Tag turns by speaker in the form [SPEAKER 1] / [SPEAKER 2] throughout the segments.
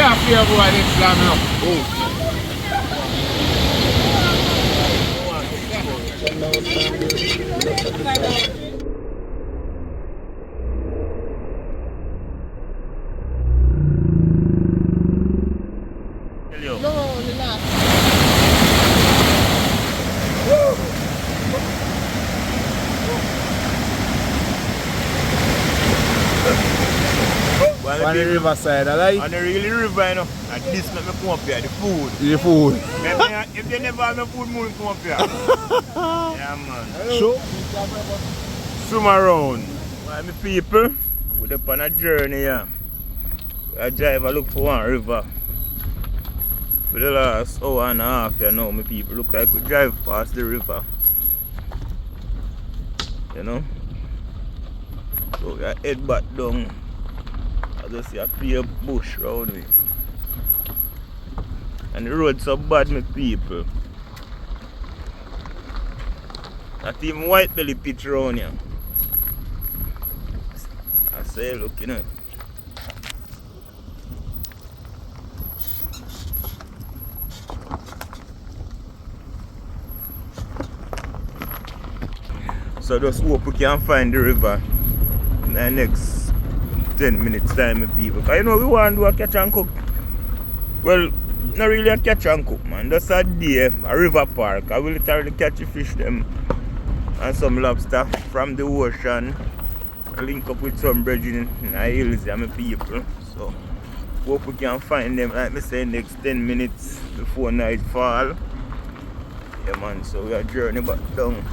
[SPEAKER 1] off here, boy, this time now. No, relax. On the riverside, I like.
[SPEAKER 2] On the really river, you know. And this make me come up here, the food.
[SPEAKER 1] The food.
[SPEAKER 2] If they never have no food, me come up here. Yeah, man.
[SPEAKER 1] Sure.
[SPEAKER 2] Swim around. Why, my people? We're up on a journey, yeah. I drive and look for one river. For the last hour and a half, you know, my people. Look like we drive past the river. You know? So we head back down. I just see a clear bush around me. And the road so bad, my people. Not even white belly pitch around here. I say, look, you know. So just hope we can find the river in the next 10 minutes time, my people. Because you know we want to do a catch and cook. Well, not really a catch and cook, man. Just a day, a river park. I will literally catch a fish them and some lobster from the ocean. I link up with some brethren in the hills, my people. So hope we can find them, like I say, next 10 minutes before nightfall. Yeah, man. So we are journey back down.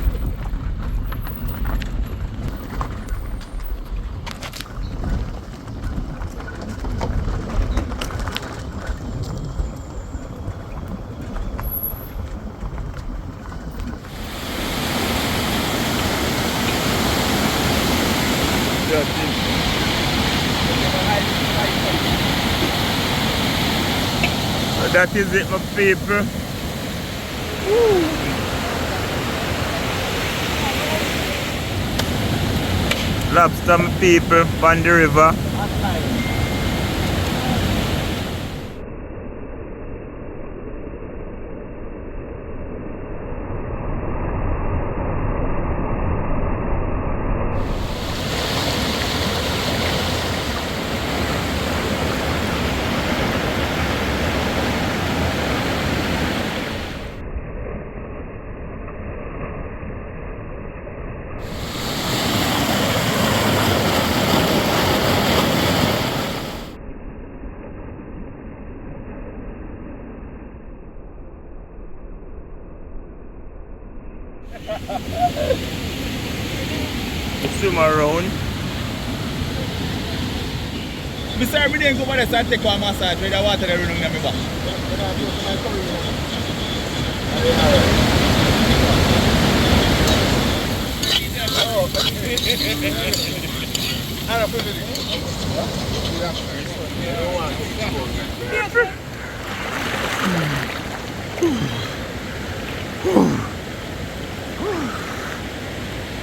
[SPEAKER 2] That is it, my people. Woo. Lobster, my people, on the river. Swim around.
[SPEAKER 1] Mr. Every day go over there and take one massage with the water that running in my back.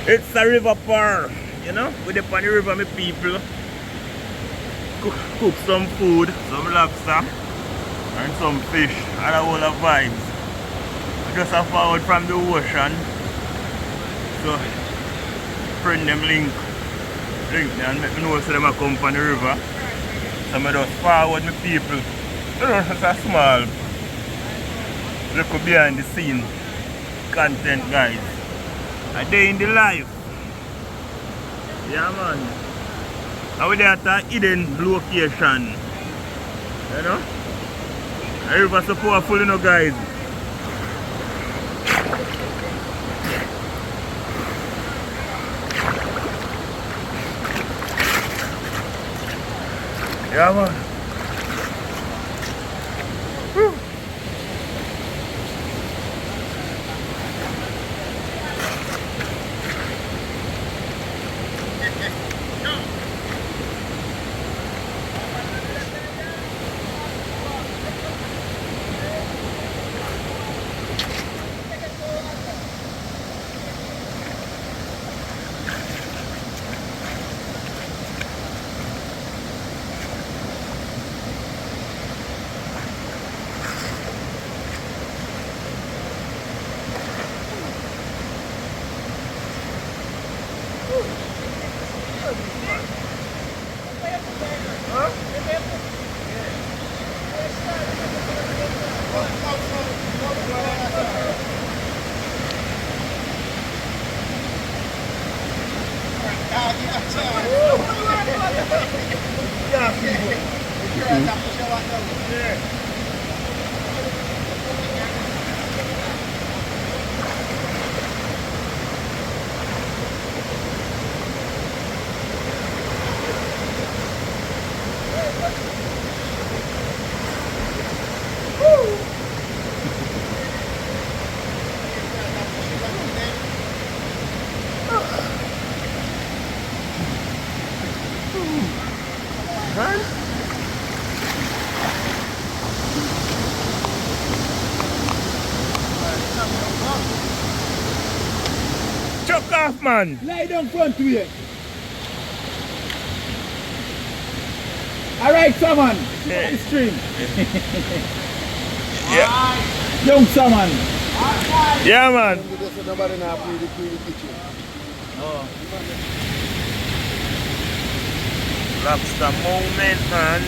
[SPEAKER 2] It's a river park, you know, with the on the river, my people. Cook some food, some lobster, and some fish, and a whole of vibes. Just a forward from the ocean. So, friend them link me and make me know so them a come from the river. So I just forward my people. You know, it's a small look behind the scene content, guys. A day in the life. Yeah, man. And we're there at a hidden location. You know? The river so powerful, you know, guys. Yeah, man. Whew. Chuck off, man.
[SPEAKER 1] Lie down front to you. Alright, salmon.
[SPEAKER 2] Yeah.
[SPEAKER 1] The stream.
[SPEAKER 2] Yeah.
[SPEAKER 1] Young salmon.
[SPEAKER 2] Yeah, man. Lobster moment, man.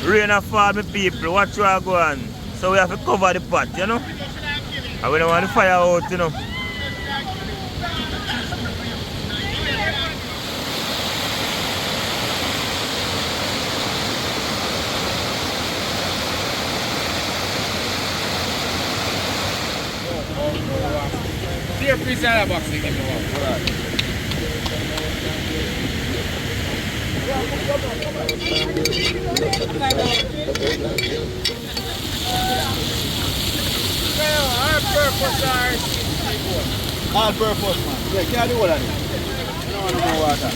[SPEAKER 2] Rain a fall, me people. Watch where I go on. So we have to cover the pot, you know? And we don't want the fire out, you know?
[SPEAKER 1] Spearfishing in the box, give me one. All purpose, man. Yeah, can't do all of it. You don't want to go water.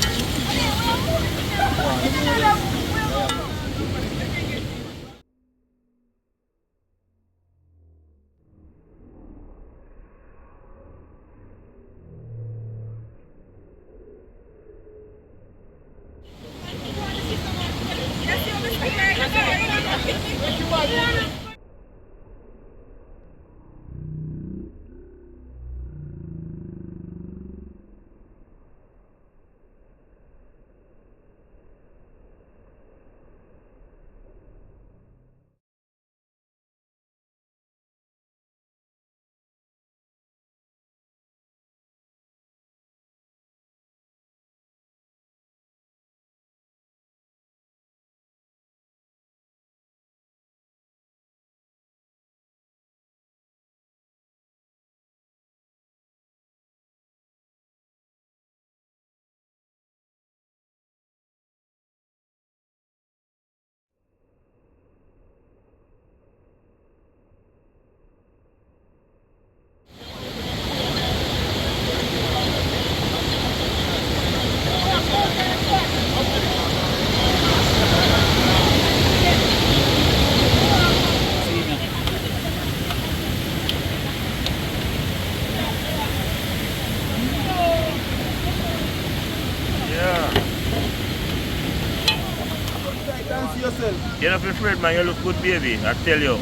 [SPEAKER 2] You're not afraid, man. You look good, baby. I tell you.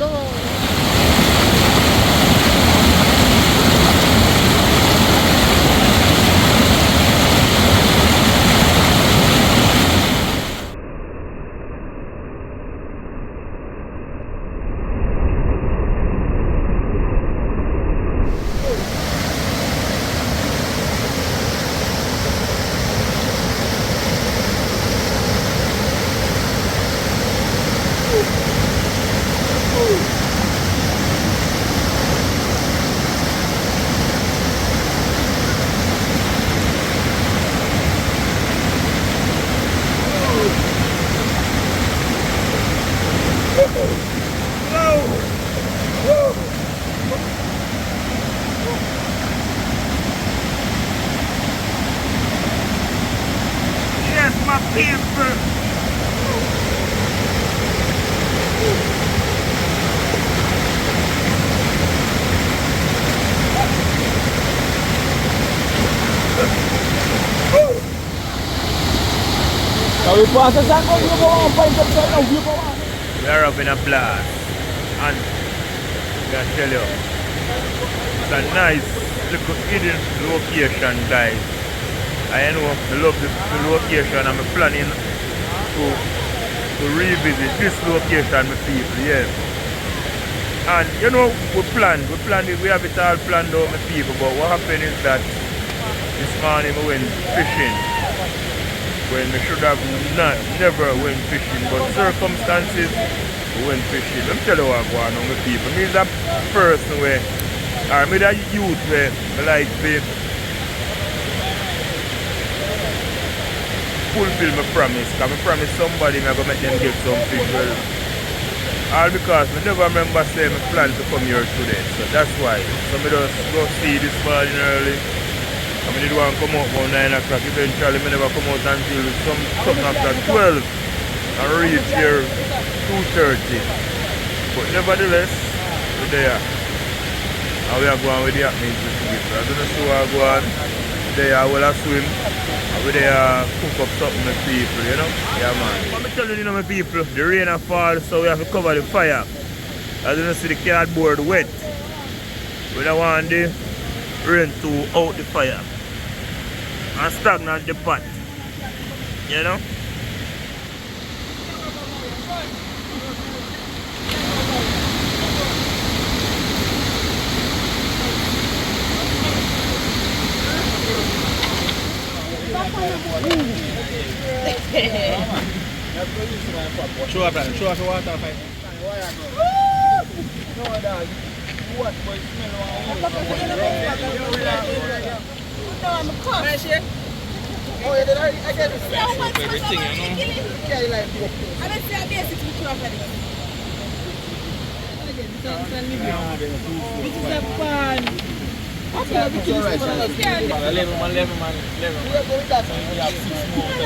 [SPEAKER 2] Yes, my people.
[SPEAKER 1] We pass the tank on view power, find the side of view power.
[SPEAKER 2] We are having a blast. And I gotta tell you, it's a nice little hidden location, guys. I know I love the location. I'm planning to revisit this location with people, yes. And you know, we have it all planned out with people, but what happened is that This morning I went fishing. When I should have never went fishing, but circumstances I went fishing. Let me tell you what I'm going on with people. Me is a person where, or me that youth where I like to fulfill my promise. Because I promise somebody I'm going to make them get some fish. Well, all because I never remember saying I plan to come here today. So that's why. So I just go see this morning early. I did want to come out about 9 o'clock. Eventually, I never come out until something after 12 and reach here 2:30. But nevertheless, we're there. And we are going with the happenings this week. I don't know how I go on. There I will swim. And we there cook up something with people, you know? Yeah, man. I'm telling you, my people, the rain has fallen, so we have to cover the fire. I don't see the cardboard wet. We don't want the rain to out the fire and stagnate the pot, you know?
[SPEAKER 1] Show us the water. What boy smell? Oh, yeah, I get it. Everything, you know. Yeah, like I don't see a basic with you after this. This is a fun. Okay, this is alright. 11 man. We are going that one. We have 6 more.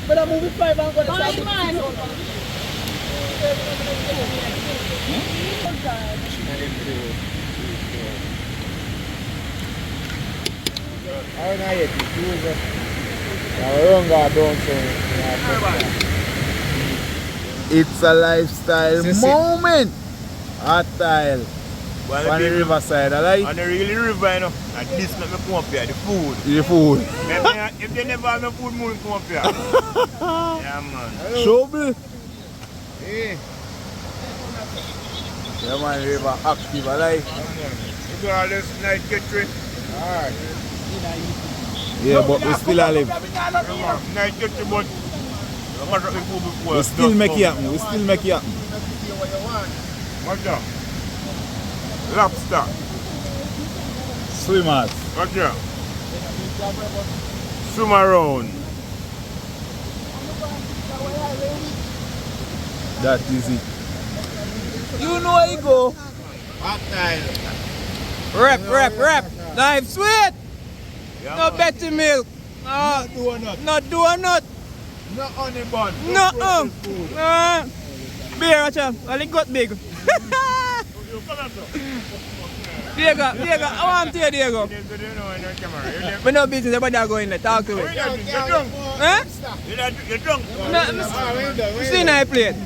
[SPEAKER 1] But I'm moving 5 and going to man. I don't know yet. It's a lifestyle moment. Hot tile. On the riverside, alright?
[SPEAKER 2] On the really river, you know. And this make me come up here, the food.
[SPEAKER 1] The food.
[SPEAKER 2] If they never have no food, more come up here. Yeah, man.
[SPEAKER 1] Shovel. Hey. Yeah, man, river active, alright?
[SPEAKER 2] You got all this night catering.
[SPEAKER 1] Alright. Yeah, but we still alive.
[SPEAKER 2] Night catering, but
[SPEAKER 1] we still make it happen.
[SPEAKER 2] What's that? Lobster.
[SPEAKER 1] Swimmers.
[SPEAKER 2] What's that? Swim around.
[SPEAKER 1] That is it. You know where you go.
[SPEAKER 2] Hot tile.
[SPEAKER 3] Rep. Live sweet.
[SPEAKER 2] Yeah,
[SPEAKER 3] No
[SPEAKER 2] man.
[SPEAKER 3] betty milk.
[SPEAKER 2] No donut.
[SPEAKER 3] No donut.
[SPEAKER 2] No honey bun.
[SPEAKER 3] No. Beer, watch out. Well, it got big. Diego, I want to hear Diego. But no business, everybody go in there, talk to me.
[SPEAKER 2] You're drunk.
[SPEAKER 3] Huh?
[SPEAKER 2] You're drunk.
[SPEAKER 3] You see I played?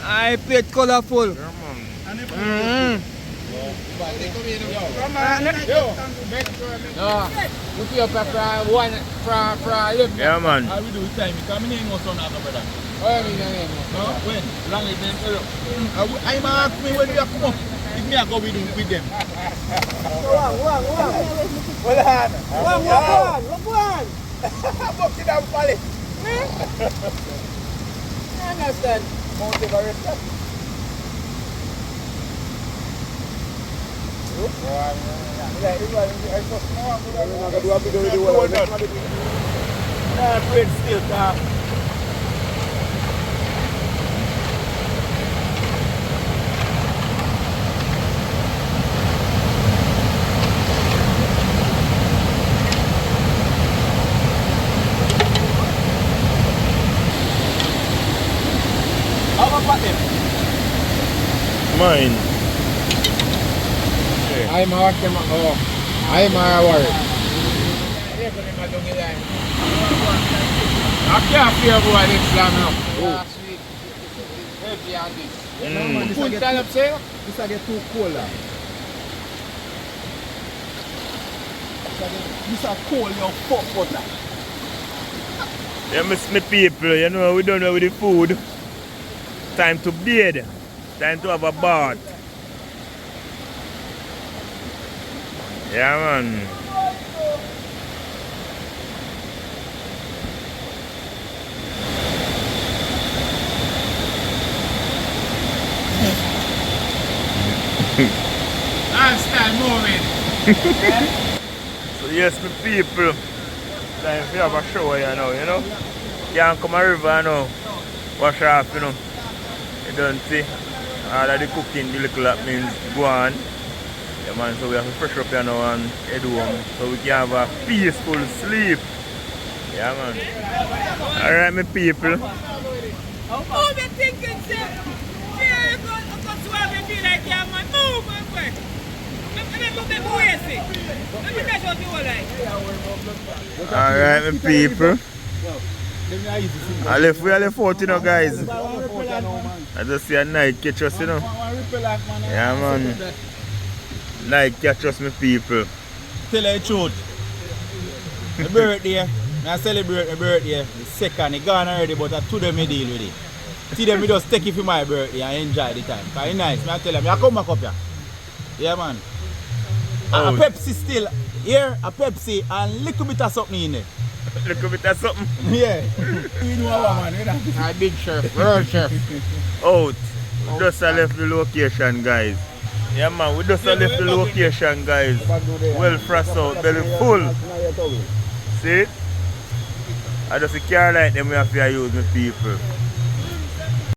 [SPEAKER 3] I played colorful.
[SPEAKER 4] Look you up for one for look.
[SPEAKER 2] Yeah, man.
[SPEAKER 1] How we do with time? Because I know son of a brother.
[SPEAKER 4] Oh, no.
[SPEAKER 1] When? Long as them I'm asking me when you come up. If me I go with them.
[SPEAKER 4] One.
[SPEAKER 1] Box it up, Pally.
[SPEAKER 4] I understand.
[SPEAKER 1] Mount Everest.
[SPEAKER 2] Mine.
[SPEAKER 4] I'm a work. I'm a work. I can't feel boy this time now. Last week. Heavy on this. Full time up say?
[SPEAKER 1] This I get too cold. This are cold, your fuck butter.
[SPEAKER 2] Yeah, miss me people, you know, we don't know with the food. Time to bathe. Time to have a bath. Yeah, man.
[SPEAKER 4] Lifestyle moment.
[SPEAKER 2] So yes, my people, time if you have a shower here now, you know. Can't come a river now. Wash off, you know. You don't see. All of the cooking, the little that means go on. Yeah, man, so we have to fresh up here now and head home so we can have a peaceful sleep. Yeah, man. Alright, my people.
[SPEAKER 1] Oh, me thinking, sir. Here you go. I'm going to have me feel like you're man. Move, my friend.
[SPEAKER 2] Alright, my people. I left out, you know, guys. I just see a night catch us, you know. Yeah, man. Night catch us, my people.
[SPEAKER 3] Tell you the truth. My birthday, I celebrate my birthday. The second, it gone already, but today I deal with it. Today I just take it for my birthday and enjoy the time. Because it's nice. I tell them, I come back up here. Yeah, man.
[SPEAKER 2] Oh.
[SPEAKER 3] A Pepsi still here, a Pepsi and little bit of something in there.
[SPEAKER 2] Little bit of something.
[SPEAKER 3] Yeah.
[SPEAKER 4] You know what, man? A big chef, world chef.
[SPEAKER 2] Out. We just left the location, guys. Yeah, man, we just left the location, guys. Well frosted out, belly full. See? I just can't like them we have to use my people.